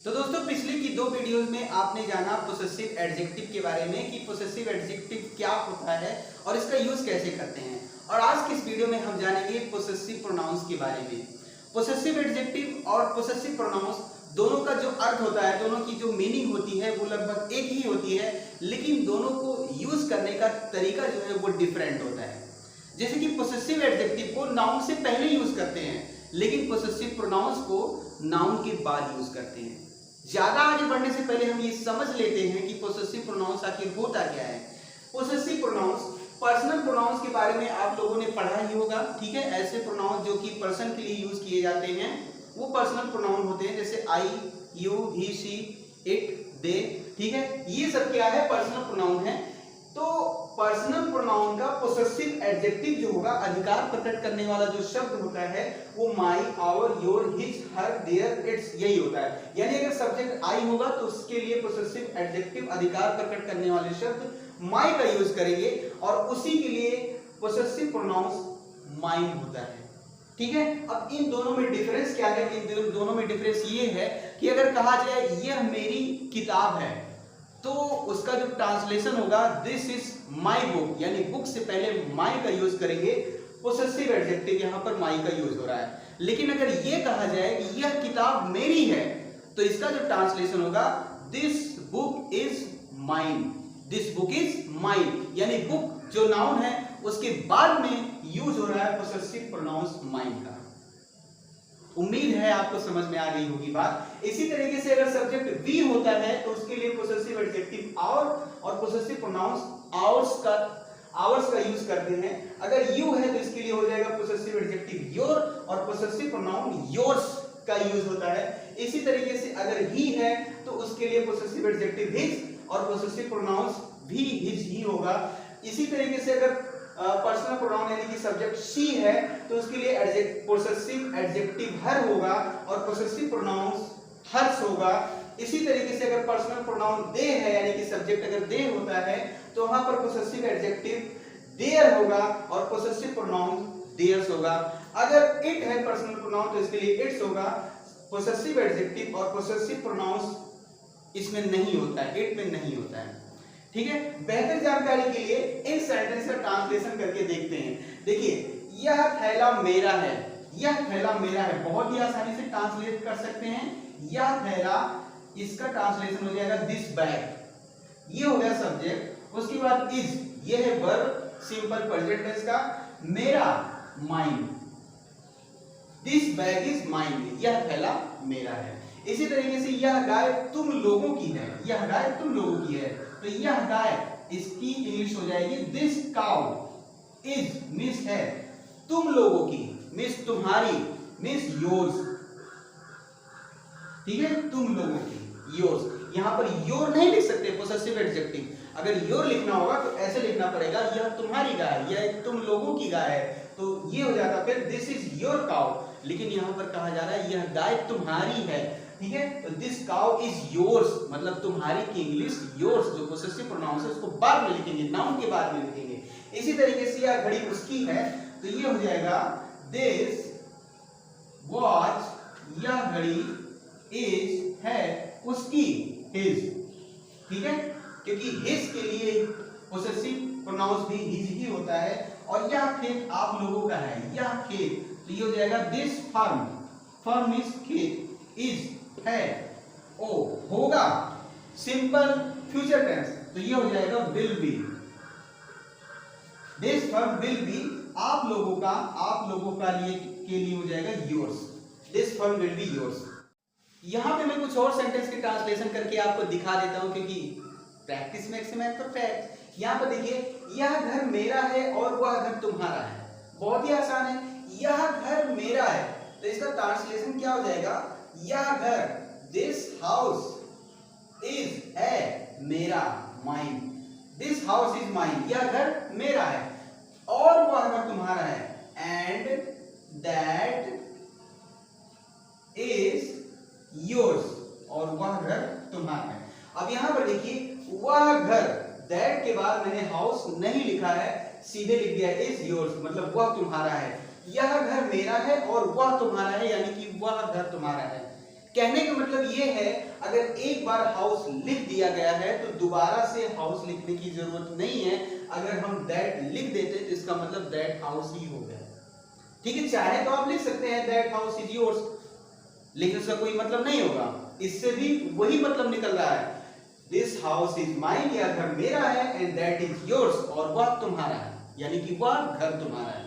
तो दोस्तों पिछले की दो वीडियोस में आपने जाना पोसेसिव एडजेक्टिव के बारे में कि पोसेसिव एडजेक्टिव क्या होता है और इसका यूज कैसे करते हैं। और आज की इस वीडियो में हम जानेंगे पोसेसिव प्रोनाउंस के बारे में। पोसेसिव एडजेक्टिव और पोसेसिव प्रोनाउंस दोनों का जो अर्थ होता है, दोनों की जो मीनिंग होती है वो लगभग एक ही होती है, लेकिन दोनों को यूज करने का तरीका जो है वो डिफरेंट होता है। जैसे कि पोसेसिव एडजेक्टिव को नाउन से पहले यूज करते हैं, लेकिन पोसेसिव प्रोनाउंस को नाउन के बाद यूज करते हैं। ज्यादा आगे बढ़ने से पहले हम ये समझ लेते हैं कि पोसेसिव प्रोनाउंस आखिर होता क्या है। पोसेसिव प्रोनाउंस पर्सनल प्रोनाउंस के बारे में आप लोगों ने पढ़ा ही होगा, ठीक है। ऐसे प्रोनाउंस जो कि पर्सन के लिए यूज किए जाते हैं वो पर्सनल प्रोनाउन होते हैं, जैसे आई, यू, ही, शी, इट, दे, ठीक है। ये सब क्या है? पर्सनल प्रोनाउन है। तो पर्सनल प्रोनाउन का पोसेसिव एडजेक्टिव जो होगा, अधिकार प्रकट करने वाला जो शब्द होता है वो my, our, your, his, her, their, its, यही होता है। यानी अगर सब्जेक्ट आई होगा तो उसके लिए पोसेसिव एडजेक्टिव अधिकार प्रकट करने वाले शब्द माई का यूज करेंगे और उसी के लिए पोसेसिव प्रोनाउंस माइन होता है, ठीक है। अब इन दोनों में डिफरेंस क्या है? इन दोनों में डिफरेंस ये है कि अगर कहा जाए यह मेरी किताब है तो उसका जो ट्रांसलेशन होगा दिस इज माई बुक, यानी बुक से पहले माई का यूज करेंगे। पोसेसिव एडजेक्टिव यहां पर माई का यूज हो रहा है। लेकिन अगर यह कहा जाए कि यह किताब मेरी है तो इसका जो ट्रांसलेशन होगा this book is mine, this book is mine, यानी बुक जो नाउन है उसके बाद में यूज हो रहा है पोसेसिव प्रोनाउंस माइन का। उम्मीद है आपको समझ में आ गई होगी बात। इसी तरीके से अगर सब्जेक्ट वी होता है तो उसके लिए पोसेसिव एडजेक्टिव आवर और पोसेसिव प्रोनाउंस आवर्स का यूज करते हैं। अगर यू है तो इसके लिए हो जाएगा पोसेसिव एडजेक्टिव योर और पोसेसिव प्रोनाउन योर्स का यूज होता है। इसी तरीके से अगर ही है तो उसके लिए पोसेसिव एडजेक्टिव हिज और पोसेसिव प्रोनाउंस भी हिज ही होगा। इसी तरीके से अगर पर्सनल प्रोनाउन यानी कि सब्जेक्ट शी है तो उसके लिए पोसेसिव एडजेक्टिव हर होगा और पोसेसिव प्रोनाउंस हर्स होगा। इसी तरीके से अगर पर्सनल प्रोनाउन दे है यानी कि सब्जेक्ट अगर दे होता है तो वहां पर पोसेसिव एडजेक्टिव देयर होगा और पोसेसिव प्रोनाउन देयर्स होगा। अगर इट है पर्सनल प्रोनाउन तो इसके लिए इट्स होगा। पोसेसिव एडजेक्टिव और पोसेसिव प्रोनाउंस इसमें नहीं होता है, इट में नहीं होता है, ठीक है। बेहतर जानकारी के लिए इन सेंटेंस का ट्रांसलेशन करके देखते हैं। देखिए, यह थैला मेरा है, यह थैला मेरा है, बहुत ही आसानी से ट्रांसलेट कर सकते हैं। यह थैला, इसका ट्रांसलेशन हो जाएगा दिस बैग, ये हो गया सब्जेक्ट। उसके बाद इज, ये है वर्ब, सिंपल प्रेजेंट टेंस का। मेरा, mine, this bag is mine, यह थैला मेरा है। इसी तरीके से यह गाय तुम लोगों की है, यह गाय तुम लोगों की है, तो यह गाय इसकी इंग्लिश हो जाएगी दिस काउ इज, मिस है तुम लोगों की, मिस तुम्हारी, मिस योर्स, ठीक है, तुम लोगों की, योर्स। यहां पर योर नहीं लिख सकते पोसेसिव एडजेक्टिव। अगर योर लिखना होगा तो ऐसे लिखना पड़ेगा, यह तुम्हारी गाय, यह तुम लोगों की गाय है, तो ये हो जाता फिर दिस इज योर काउ। लेकिन यहां पर कहा जा रहा है यह गाय तुम्हारी है, ठीक है, तो दिस काउ इज योर्स, मतलब तुम्हारी की इंग्लिश योर्स, जो पोसेसिव प्रोनाउन है उसको बाद में लिखेंगे, नाउन के बाद में लिखेंगे। इसी तरीके से यह घड़ी उसकी है तो ये हो जाएगा दिस वॉच, यह घड़ी इज है उसकी, हिज, ठीक है, क्योंकि हिज के लिए पोसेसिव प्रोनाउंस भी हिज ही होता है। और यह खेत आप लोगों का है, यह खेत, तो ये हो जाएगा दिस फर्म, फर्म इज खेत, इज है, ओ होगा, सिंपल फ्यूचर टेंस, तो ये हो जाएगा will be, this firm will be आप लोगों का लिए के लिए हो जाएगा yours, this firm will be yours. यहां पे मैं कुछ और सेंटेंस के ट्रांसलेशन करके आपको दिखा देता हूं क्योंकि प्रैक्टिस मेक्स मैन परफेक्ट। यहां पर देखिए, यह घर मेरा है और वह घर तुम्हारा है, बहुत ही आसान है। यह घर मेरा है तो इसका ट्रांसलेशन क्या हो जाएगा? यह घर, दिस हाउस इज है मेरा, mine, this house is mine, यह घर मेरा है और वह घर तुम्हारा है, एंड दैट इज योर्स, और वह घर तुम्हारा है। अब यहां पर देखिए, वह घर, दैट के बाद मैंने हाउस नहीं लिखा है, सीधे लिख दिया इज योर्स, मतलब वह तुम्हारा है। यह घर मेरा है और वह तुम्हारा है, यानी कि वह घर तुम्हारा है। कहने का मतलब ये है अगर एक बार हाउस लिख दिया गया है तो दोबारा से हाउस लिखने की जरूरत नहीं है। अगर हम दैट लिख देते तो इसका मतलब दैट हाउस ही हो गया। ठीक है, चाहे तो आप लिख सकते हैं दैट हाउस इज योर्स, लेकिन उसका कोई मतलब नहीं होगा। इससे भी वही मतलब निकल रहा है, दिस हाउस इज माइन, यह घर मेरा है, एंड दैट इज योर्स, और वह तुम्हारा है, यानी कि वह घर तुम्हारा है।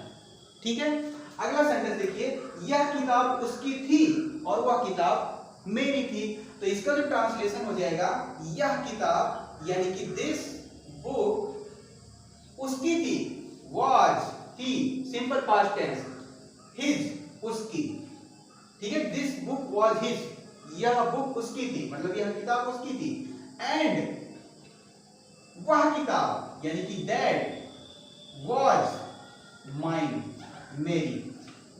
ठीक है, अगला सेंटेंस देखिए, यह किताब उसकी थी और वह किताब मेरी थी। तो इसका जो ट्रांसलेशन हो जाएगा, यह किताब यानी कि दिस बुक उसकी थी, वाज थी, सिंपल पास्ट टेंस, हिज उसकी। ठीक है, दिस बुक वाज हिज, यह बुक उसकी थी, मतलब यह किताब उसकी थी, एंड वह किताब यानी कि दैट वाज माइन, मेरी,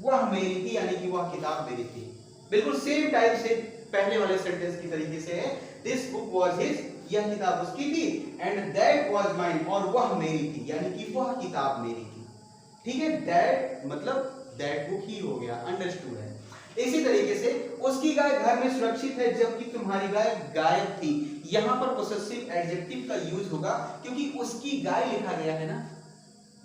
वह मेरी थी, यानी कि वह किताब मेरी थी। बिल्कुल सेम टाइप से पहले वाले सेंटेंस की तरीके से है, दिस बुक वाज हिज, यह किताब उसकी थी, एंड दैट वाज माइन, और वह मेरी थी, यानी कि वह किताब मेरी थी। ठीक है, दैट मतलब दैट बुक ही हो गया, अंडरस्टूड है। इसी तरीके से उसकी गाय घर में सुरक्षित है जबकि तुम्हारी गाय गायब थी। यहां पर पोसेसिव एडजेक्टिव का यूज होगा क्योंकि उसकी गाय लिखा गया है ना,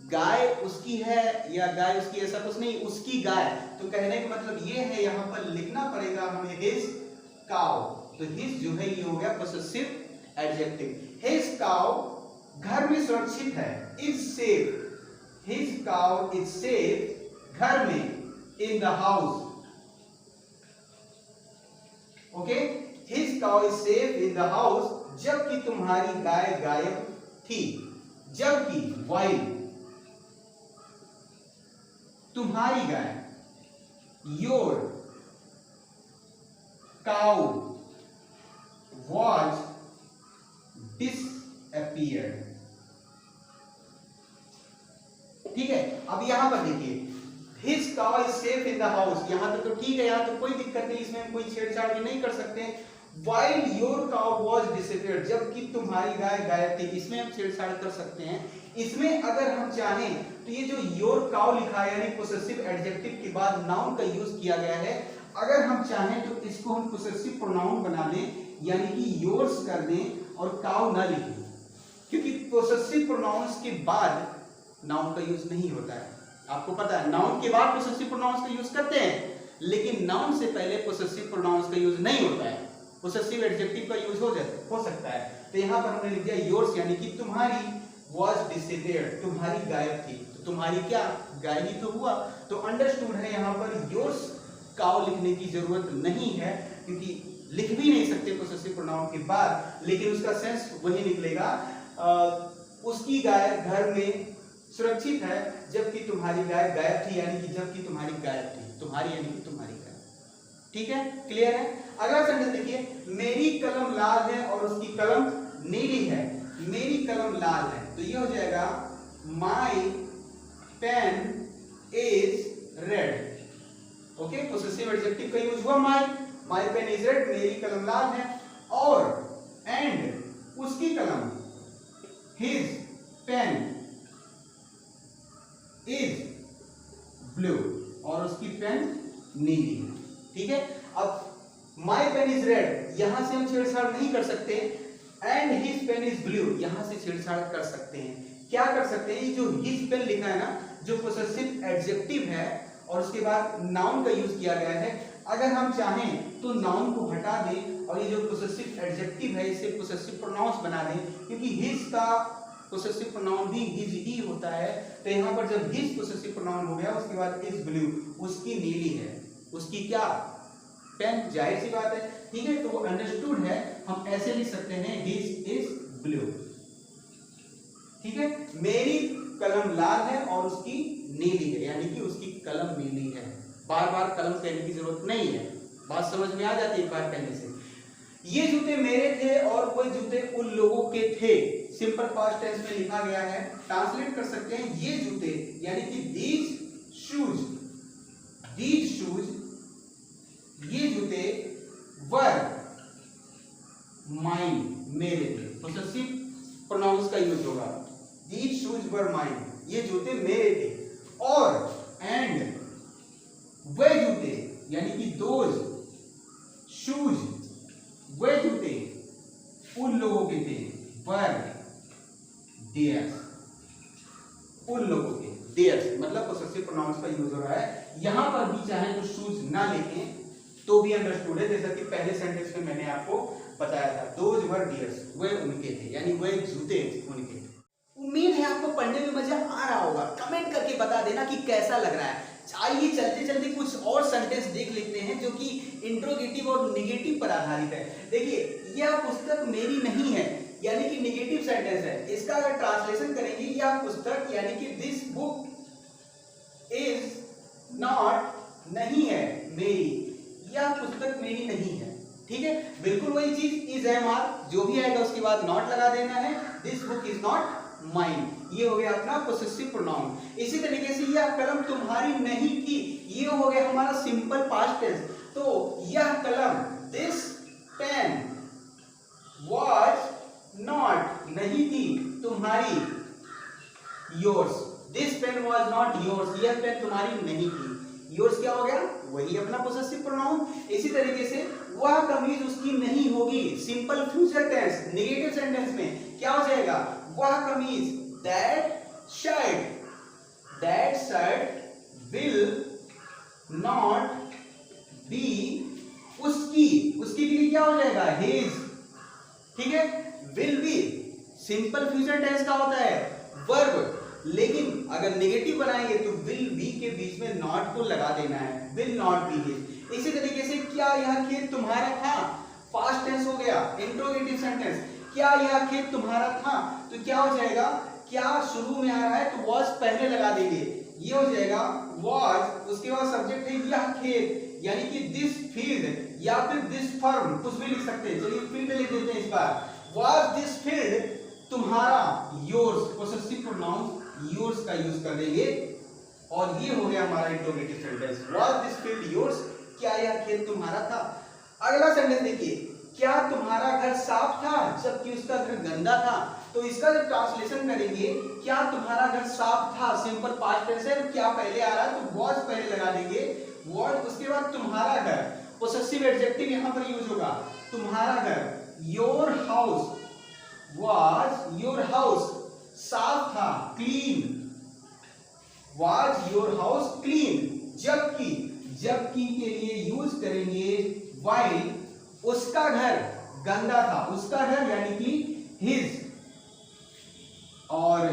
गाय उसकी है या गाय उसकी, ऐसा कुछ नहीं, उसकी गाय। तो कहने का मतलब ये है, यहां पर लिखना पड़ेगा हमें हिज काउ। तो हिज जो है ये हो गया पोसेसिव एडजेक्टिव। हिज काउ घर में सुरक्षित है, is safe, his cow is safe, घर में, in the house. Okay, his cow is safe in the house जबकि तुम्हारी गाय गायब थी। जबकि, वाइल, तुम्हारी गाय, योर काउ वाज डिसअपीयर्ड। ठीक है, अब यहां पर देखिए, his cow is safe in the house, यहां तक तो ठीक है, यहां तो कोई दिक्कत नहीं, इसमें हम कोई छेड़छाड़ भी नहीं कर सकते। While your cow was disappeared, जबकि तुम्हारी गाय गायब थी, इसमें हम छेड़छाड़ कर सकते हैं। इसमें अगर हम चाहें तो ये जो योर काउ लिखा है यानी पोसेसिव एडजेक्टिव के बाद नाउन का यूज किया गया है, अगर हम चाहें तो इसको हम पोसेसिव प्रोनाउन बना लें, यानी कि योर्स कर दें और काउ ना लिखें, क्योंकि पोसेसिव प्रोनाउंस के बाद नाउन का यूज नहीं होता है। आपको पता है, नाउन के बाद पोसेसिव प्रोनाउंस का यूज करते हैं, लेकिन नाउन से पहले पोसेसिव प्रोनाउंस का यूज नहीं होता है। पोसेसिव एडजेक्टिव का यूज हो सकता है। तो यहां पर हमने लिख दिया योर्स, यानी कि तुम्हारी, वाज डिसअपीयर्ड, तुम्हारी गायब थी। तो तुम्हारी क्या, गाय ही तो हुआ। तो अंडरस्टूड है, यहां पर योर्स काउ लिखने की जरूरत नहीं है, क्योंकि लिख भी नहीं सकते पोसेसिव प्रोनाउन के बाद, लेकिन उसका सेंस वही निकलेगा, उसकी गाय घर में सुरक्षित है जबकि तुम्हारी गाय गायब थी, यानी कि जबकि तुम्हारी गायब थी, तुम्हारी यानी कि तुम्हारी गाय। ठीक है, क्लियर है। अगला सेंटेंस देखिए, मेरी कलम लाल है और उसकी कलम नीली है। मेरी कलम लाल है, तो ये हो जाएगा my pen is red. Okay, possessive adjective का यूज हुआ माई पेन इज रेड, मेरी कलम लाल है, और एंड उसकी कलम, हिज पेन इज ब्लू, और उसकी पेन नीली है। ठीक है, अब माई पेन इज रेड, यहां से हम छेड़छाड़ नहीं कर सकते, and his pen is blue, यहां से छेड़छाड़ कर सकते हैं। क्या कर सकते हैं, जो हिज पेन लिखा है ना, जो पोसेसिव एडजेक्टिव है और उसके बाद नाउन का यूज किया गया है, अगर हम चाहें तो नाउन को हटा दें और ये जो पोसेसिव एडजेक्टिव है इसे पोसेसिव प्रोनाउंस बना दें, क्योंकि हिज का पोसेसिव प्रोनाउन भी हिज ही होता है। तो यहाँ पर जब हिज पोसेसिव प्रोनाउन हो गया, उसके बाद इज ब्लू, उसकी नीली है, उसकी क्या, पेन, जाहिर सी बात है। ठीक है, तो वो अंडरस्टूड है, हम ऐसे लिख सकते हैं हिज इज ब्लू। ठीक है, मेरी कलम लाल है और उसकी नीली है, यानी कि उसकी कलम नीली है। बार बार कलम कहने की जरूरत नहीं है, बात समझ में आ जाती है एक बार कहने से। ये जूते मेरे थे और वो जूते उन लोगों के थे, सिंपल पास्ट टेंस में लिखा गया है। ट्रांसलेट कर सकते हैं, ये जूते यानी कि दीज शूज, ये जूते वर माइन, मेरे थे। पोसेसिव प्रोनाउंस का यूज होगा, दीज शूज वर माइन, ये जूते मेरे थे, और एंड वे जूते यानी कि दोज शूज, वे जूते लोगों के थे, वर देयर्स, उन लोगों के, देयर्स मतलब पोसेसिव प्रोनाउंस का यूज हो रहा है। यहां पर भी चाहे तो शूज ना लिखें तो भी अंडरस्टूड है, जैसा कि पहले सेंटेंस में मैंने आपको बताया था, दोज वर डियर्स, वे उनके थे, यानी वे जूते उनके थे। उम्मीद है आपको पढ़ने में मजा आ रहा होगा। कमेंट करके बता देना कि कैसा लग रहा है। आइए चलते चलते कुछ और सेंटेंस देख लेते हैं जो कि इंट्रोगेटिव और नेगेटिव पर आधारित है। देखिए यह पुस्तक मेरी नहीं है, यानी कि नेगेटिव सेंटेंस है। इसका अगर ट्रांसलेशन करेंगे, यह पुस्तक यानी कि दिस बुक इज नॉट, नहीं है मेरी, यह पुस्तक मेरी नहीं है। ठीक है, बिल्कुल वही चीज, इज एम आर जो भी आएगा उसके बाद नॉट लगा देना है। This book is not mine, ये हो गया अपना पोसेसिव प्रोनाउन। इसी तरीके से यह कलम तुम्हारी नहीं थी, ये हो गया हमारा सिंपल पास्ट टेंस। तो यह कलम, दिस पेन वाज नॉट, नहीं थी तुम्हारी, yours, this pen was not yours, यह पेन तुम्हारी नहीं थी। योर्स क्या हो गया, वही अपना पोसेसिव प्रोनाउन। इसी तरीके से वह कमीज उसकी नहीं होगी, simple future tense, negative sentence में क्या हो जाएगा, वह कमीज, that shirt will not be, उसकी के लिए क्या हो जाएगा, हिज। ठीक है, will be simple future tense का होता है वर्ब, लेकिन अगर नेगेटिव बनाएंगे तो विल बी के बीच में नॉट को लगा देना है, विल नॉट बी हिज। इसी तरीके से क्या यह खेत तुम्हारा था, पास्ट टेंस हो गया, इंट्रोगेटिव सेंटेंस, क्या यह खेत तुम्हारा था, तो क्या हो जाएगा, क्या शुरू में आ रहा है तो वॉज पहले लगा देंगे, ये हो जाएगा वॉज, उसके बाद सब्जेक्ट है यह खेत, यानी कि दिस फील्ड या फिर दिस फर्म, कुछ भी लिख सकते हैं। चलिए फील्ड लिख देते हैं इस बार, वॉज दिस फील्ड तुम्हारा, योर्स, पोसेसिव प्रोनाउन योर्स का यूज कर देंगे और ये हो गया हमारा interrogative sentence, was this field yours, क्या यह खेत तुम्हारा था। अगला सेंटेंस देखिए, क्या तुम्हारा घर साफ था जबकि उसका घर गंदा था। तो इसका जब ट्रांसलेशन करेंगे, क्या तुम्हारा घर साफ था, सिंपल पास्ट टेंस है, क्या पहले आ रहा है तो वाज पहले लगा देंगे, वाज, उसके बाद तुम्हारा घर, पोसेसिव एडजेक्टिव यहां पर यूज होगा, तुम्हारा घर, your house was, your house साफ था, clean, was your house clean. जबकि के लिए यूज करेंगे व्हाइल, उसका घर गंदा था, उसका घर यानी कि हिज, और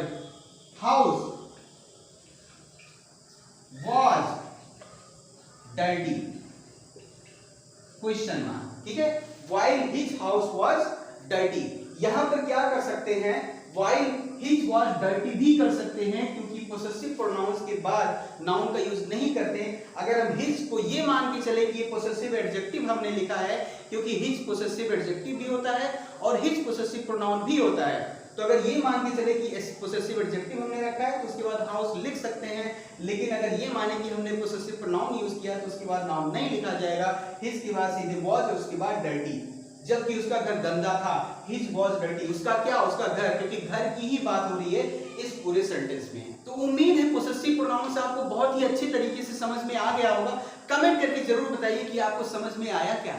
house was dirty, question mark. ठीक है, while his house was dirty. यहां पर क्या कर सकते हैं, व्हाइल हिज वाज डर्टी भी कर सकते हैं, क्योंकि पोसेसिव प्रोनाउंस के बाद नाउन का यूज नहीं करते। अगर हम हिज को ये मान के चले कि ये पोसेसिव एडजेक्टिव हमने लिखा है, क्योंकि हिज पोसेसिव एडजेक्टिव भी होता है और हिज पोसेसिव प्रोनाउन भी होता है, तो अगर ये मान के चले कि पोसेसिव एडजेक्टिव हमने रखा है तो उसके बाद हाउस लिख सकते हैं। लेकिन अगर ये माने कि हमने पोसेसिव प्रोनाउन यूज किया तो उसके बाद नाउन नहीं लिखा जाएगा, हिज के बाद सीधे वाज और उसके बाद डर्टी। जबकि उसका घर गंदा था, हिज वाज डर्टी, उसका क्या, उसका घर, क्योंकि घर की ही बात हो रही है इस पूरे सेंटेंस में। तो उम्मीद है पोसेसिव प्रोनाउंस आपको बहुत ही अच्छे तरीके से समझ में आ गया होगा। कमेंट करके जरूर बताइए कि आपको समझ में आया क्या।